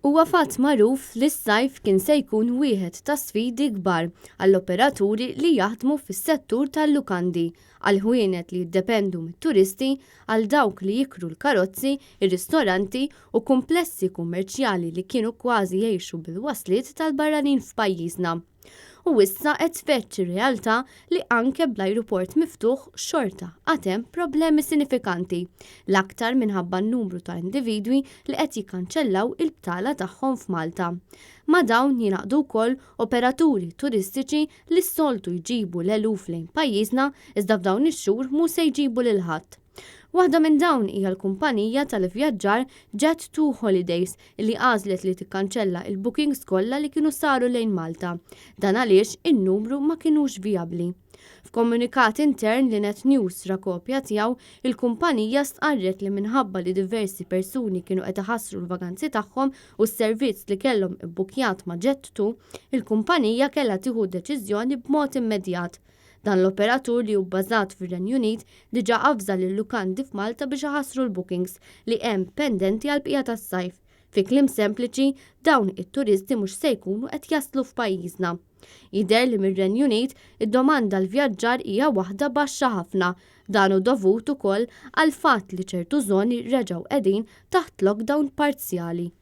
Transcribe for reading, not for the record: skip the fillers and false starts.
Huwa fatt magħruf li s-sajf kien se jkun wieħed ta' sfidi kbar għall-operaturi li jaħdmu fis-settur tal-lukandi għal ħwienet li jiddependu mit-turisti għal dawk li jikru l-karozzi, ir-ristoranti u kumplessi kummerċjali li kienu kważi jgħixu bil-wasliet tal-barranin f'pajjiżna. U issa qed tfeċċi realtà li anke bl-ajruport miftuħ xorta għad hemm problemi sinifikanti, l-aktar minħabba n-numru ta' individwi li qed jikkanċellaw il-btala tagħhom f'Malta. Ma' dawn jingħaqdu wkoll operaturi turistiċi li s-soltu jġibu l-eluf lejn pajjiżna iżda f'dawn ix-xhur mhux se jġibu lil ħadd. Waħda minn dawn hija l-kumpanija tal-ivvjaġġar Jet2 Holidays li għażlet li tikkanċella il-bookings kollha li kienu saru lejn Malta. Dan għaliex in-numru ma kinux vijabbli. F'komunikat intern li Net News ra kopja tiegħu, il-kumpanija stqarret li minħabba li diversi persuni kienu qed iħassru l-vaganzi tagħhom u s-servizz li kellhom ibbukjat ma' Jet2, il-kumpanija kellha tieħu deċiżjoni b'mod immedjat. Dan l-operatur li hu bbażat fir-Renju Unit diġà avża lil-lukandi f'Malta biex iħassru l-bookings li hemm pendenti għall bqija tas-sajf. Fi kliem sempliċi, dawn it-turisti mhux se jkunu qed jaslu f'pajjiżna. Jidher li mir-Renju Unit id-domanda l-vjaġġar hija waħda baxxa ħafna. Dan hu dovut ukoll għal fatt li ċertu żoni reġgħu qegħdin taħt lockdown parzjali.